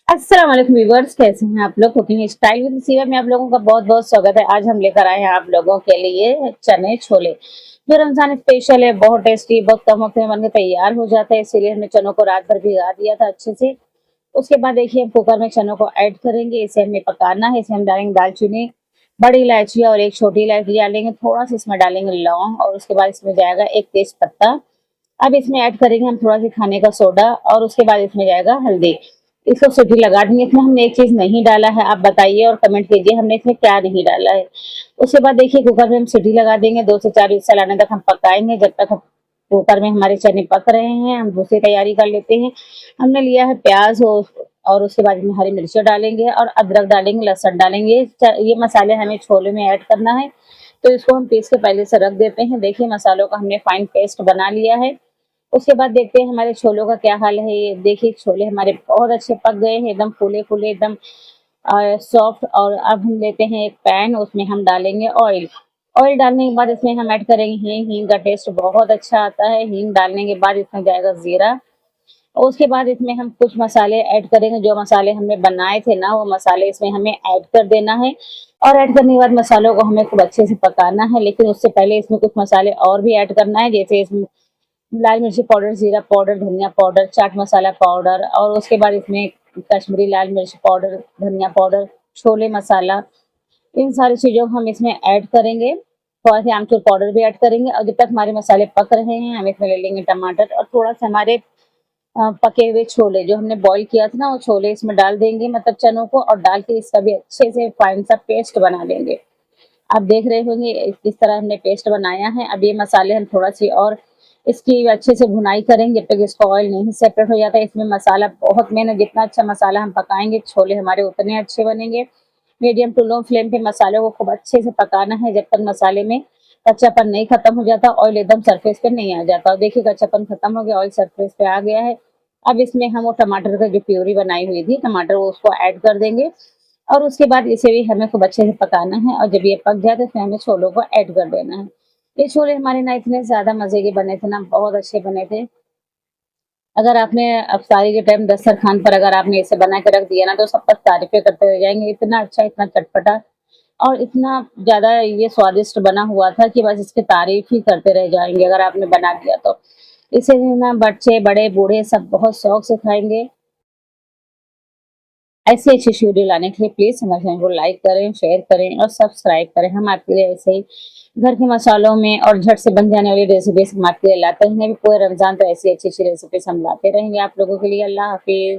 अस्सलाम वालेकुम व्यूअर्स, कैसे हैं आप लोग। कुकिंग स्टाइल विद सीमा में आप लोगों का बहुत बहुत स्वागत है। आज हम लेकर आए हैं आप लोगों के लिए चने छोले, जो रमजान स्पेशल है। बहुत टेस्टी, बहुत कम वक्त में बनकर तैयार हो जाता है। इसीलिए हमने चनों को रात भर भिगा दिया था अच्छे से। उसके बाद देखिए हम कुकर में चनों को ऐड करेंगे। इसे हमें पकाना है। इसमें हम डालेंगे दालचीनी, बड़ी इलायची और एक छोटी इलायची डालेंगे। थोड़ा सा इसमें डालेंगे लौंग और उसके बाद इसमें जाएगा एक तेज पत्ता। अब इसमें ऐड करेंगे हम थोड़ा सा खाने का सोडा और उसके बाद इसमें जाएगा हल्दी। इसको सीटी लगा देंगे। इसमें हमने एक चीज नहीं डाला है, आप बताइए और कमेंट कीजिए हमने इसमें क्या नहीं डाला है। उसके बाद देखिए कुकर में हम सीटी लगा देंगे। 2 से 4 विसल आने तक हम पकाएंगे, जब तक कुकर में हमारे चने पक रहे हैं हम दूसरी तैयारी कर लेते हैं। हमने लिया है प्याज और उसके बाद इसमें हरी मिर्ची डालेंगे और अदरक डालेंगे, लहसुन डालेंगे। ये मसाले हमें छोले में ऐड करना है, तो इसको हम पीस के पहले से रख देते हैं। देखिए मसालों का हमने फाइन पेस्ट बना लिया है। उसके बाद देखते हैं हमारे छोलों का क्या हाल है। ये देखिए छोले हमारे बहुत अच्छे पक गए हैं, एकदम फूले फूले, एकदम सॉफ्ट। और अब हम लेते हैं एक पैन, उसमें हम डालेंगे ऑयल। ऑयल डालने के बाद इसमें हम ऐड करेंगे हींग। हींग का टेस्ट बहुत अच्छा आता है। हींग डालने के बाद इसमें जाएगा जीरा। और उसके बाद इसमें हम कुछ मसाले ऐड करेंगे। जो मसाले हमने बनाए थे ना, वो मसाले इसमें हमें ऐड कर देना है। और ऐड करने के बाद मसालों को हमें खूब अच्छे से पकाना है। लेकिन उससे पहले इसमें कुछ मसाले और भी ऐड करना है, जैसे इसमें लाल मिर्ची पाउडर, जीरा पाउडर, धनिया पाउडर, चाट मसाला पाउडर और उसके बाद इसमें कश्मीरी लाल मिर्च पाउडर, धनिया पाउडर, छोले मसाला। इन सारी चीज़ों को हम इसमें ऐड करेंगे। थोड़ा सा आमचूर पाउडर भी ऐड करेंगे। और जब तक हमारे मसाले पक रहे हैं हम इसमें ले लेंगे टमाटर और थोड़ा सा हमारे पके हुए छोले जो हमने बॉईल किया था ना, वो छोले इसमें डाल देंगे, मतलब चनों को, और डाल के इसका भी अच्छे से फाइन सा पेस्ट बना लेंगे। आप देख रहे होंगे इस तरह हमने पेस्ट बनाया है। अब ये मसाले हम थोड़ा सी और इसकी अच्छे से भुनाई करेंगे जब तक इसका ऑयल नहीं सेपरेट हो जाता है। इसमें मसाला बहुत मेन है। जितना अच्छा मसाला हम पकाएंगे छोले हमारे उतने अच्छे बनेंगे। मीडियम टू लो फ्लेम पे मसाले को खूब अच्छे से पकाना है, जब तक मसाले में कच्चापन नहीं खत्म हो जाता, ऑयल एकदम सरफेस पे नहीं आ जाता। और देखिए कच्चापन खत्म हो गया, ऑयल सरफेस पे आ गया है। अब इसमें हम वो टमाटर का जो प्यूरी बनाई हुई थी, टमाटर वो उसको ऐड कर देंगे। और उसके बाद इसे भी हमें खूब अच्छे से पकाना है। और जब ये पक जाए तो इसमें हमें छोलों को ऐड कर देना है। ये छोले हमारे ना इतने ज़्यादा मज़े के बने थे ना, बहुत अच्छे बने थे। अगर आपने अफ्तारी के टाइम दस्तरखान पर अगर आपने इसे बना के रख दिया ना, तो सब बस तारीफ़ें करते रह जाएँगे। इतना अच्छा, इतना चटपटा और इतना ज़्यादा ये स्वादिष्ट बना हुआ था कि बस इसकी तारीफ़ ही करते रह जाएँगे अगर आपने बना दिया तो। इसे ना बच्चे, बड़े, बूढ़े सब बहुत शौक से खाएँगे। ऐसी अच्छी वीडियो लाने के लिए प्लीज़ हमारे चैनल को लाइक करें, शेयर करें और सब्सक्राइब करें। हम आपके लिए ऐसे ही घर के मसालों में और झट से बन जाने वाली रेसिपीज़ हम आपके लिए लाते रहेंगे। पूरे रमज़ान तो ऐसी अच्छी-अच्छी रेसिपीज़ हम लाते रहेंगे आप लोगों के लिए। अल्लाह हाफ़िज़।